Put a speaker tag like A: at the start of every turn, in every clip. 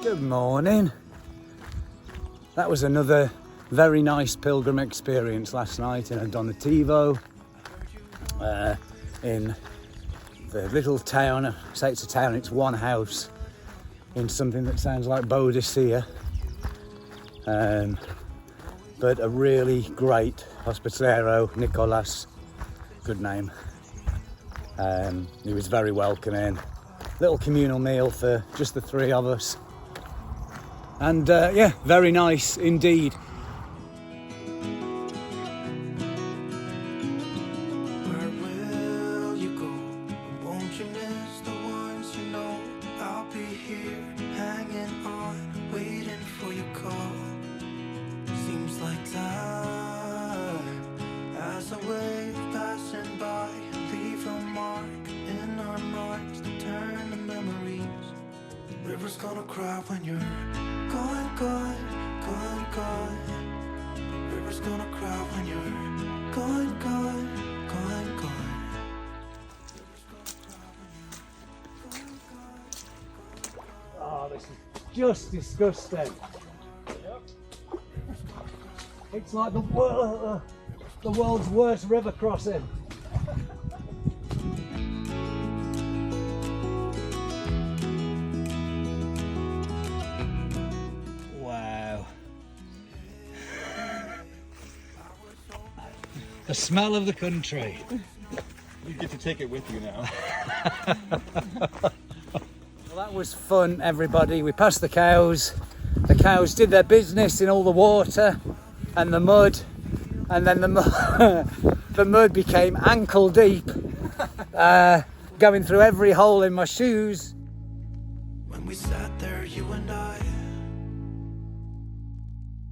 A: Good morning. That was another very nice pilgrim experience last night in Bodenaya, in the little town. I say it's a town, it's one house in something that sounds like Berducedo, but a really great hospitallero, Nicolas, good name. He was very welcoming. Little communal meal for just the three of us, and yeah, very nice indeed.
B: River's gonna cry when you're gone, gone, gone, gone. River's gonna cry when you're gone, gone, gone, gone.
A: Oh, this is just disgusting. It's like the world's worst river crossing. The smell of the country.
C: You get to take it with you now.
A: Well, that was fun, everybody. We passed the cows. The cows did their business in all the water and the mud, and then the mud became ankle deep, going through every hole in my shoes.
B: When we sat there, you and I,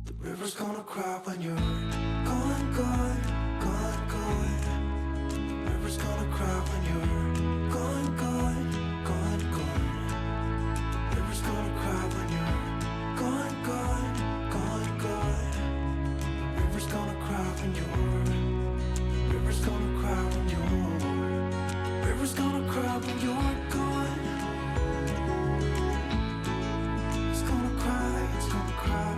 B: the river's gonna cry when you're gone, gone. Gone, gone. River's gonna cry when you're gone, gone, gone, gone. River's gonna cry when you're gone, gone, gone, gone. River's gonna cry when you're. River's gonna cry when you're. River's gonna cry when you're gone. It's gonna cry, it's gonna cry.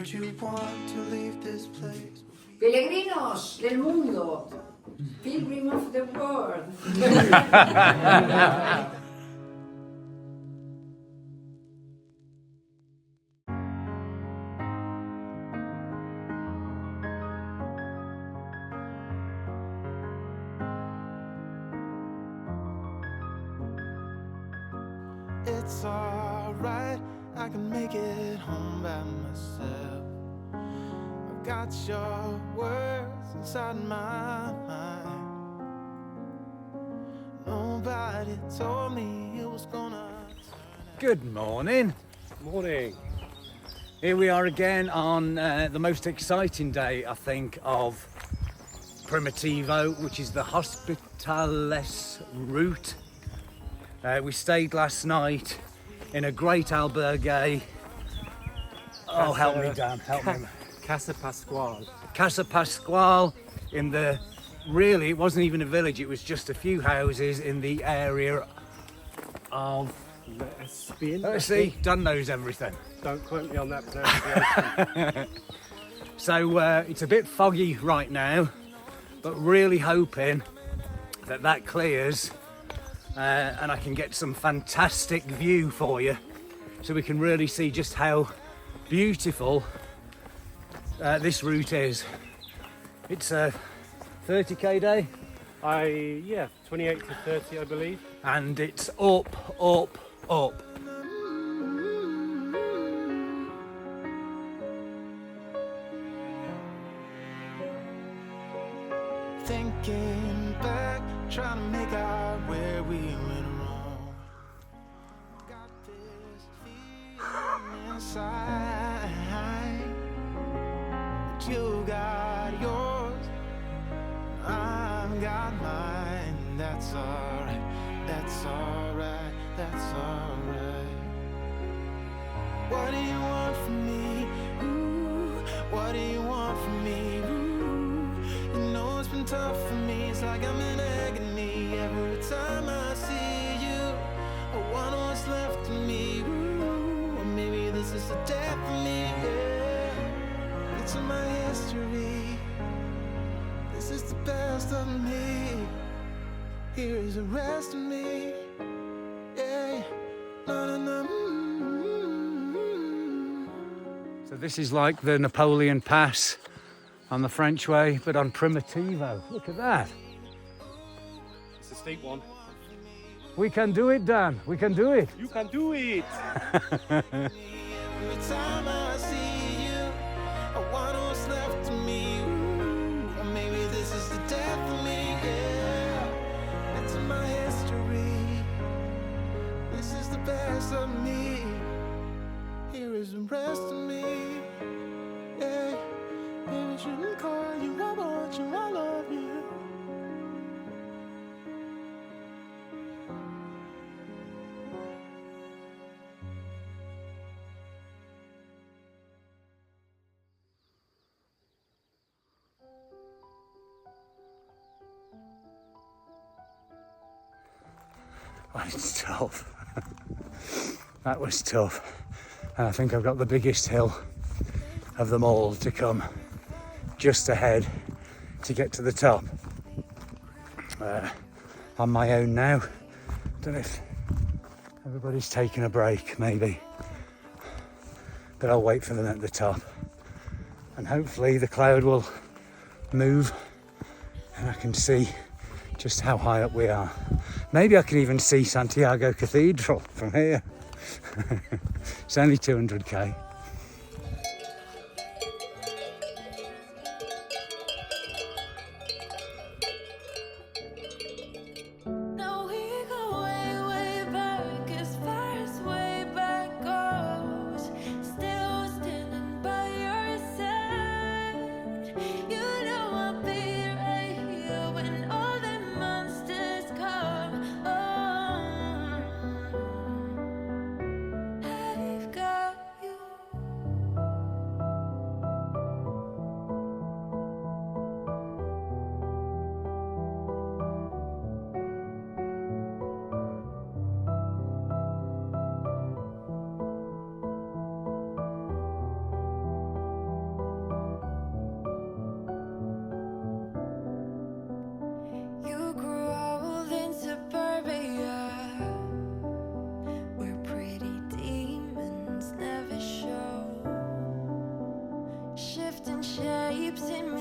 B: You want to leave this place.
D: Peregrinos del mundo, pilgrim of the world.
B: It's alright, I can make it home by myself. I've got your words inside my mind. Nobody told me it was gonna turn.
A: Good morning.
C: Morning.
A: Here we are again on the most exciting day, I think, of Primitivo, which is the hospitales route. We stayed last night in a great albergue. Oh, help me, Dan, help me.
C: Casa Pascual.
A: Casa Pascual, in the, really, it wasn't even a village, it was just a few houses in the area of, let's see, Dan knows everything.
C: Don't quote me on that pronunciation.
A: So it's a bit foggy right now, but really hoping that that clears and I can get some fantastic view for you, so we can really see just how beautiful this route is. It's a 30k day.
C: 28 to 30, I believe.
A: And it's up, up, up.
B: Thinking back, trying to make out where we went wrong. Got this feeling inside, but you got yours, I've got mine. That's alright, that's alright, that's best of me. Here is the rest of me. Yeah. Na, na, na,
A: So this is like the Napoleon Pass on the French way, but on Primitivo. Look at that.
C: It's a steep one.
A: We can do it, Dan. We can do it.
C: You can do it!
B: Every time I see you, I wonder what's left of me. Ooh, or maybe this is the death of me. Yeah, it's in my history. This is the best of me. Here is the rest of me. Yeah, maybe shouldn't call you. I want you. I love you.
A: Oh, it's tough. That was tough. And I think I've got the biggest hill of them all to come just ahead to get to the top. On my own now. Don't know if everybody's taking a break, maybe. But I'll wait for them at the top. And hopefully the cloud will move and I can see just how high up we are. Maybe I can even see Santiago Cathedral from here. It's only 200k.
B: No, we go way, way back as far as way back goes. Still standing by your side. You know I'll be right here when all the monsters come. Oh, I've got you. You grew old in suburbia, where pretty demons never show. Shifting shapes in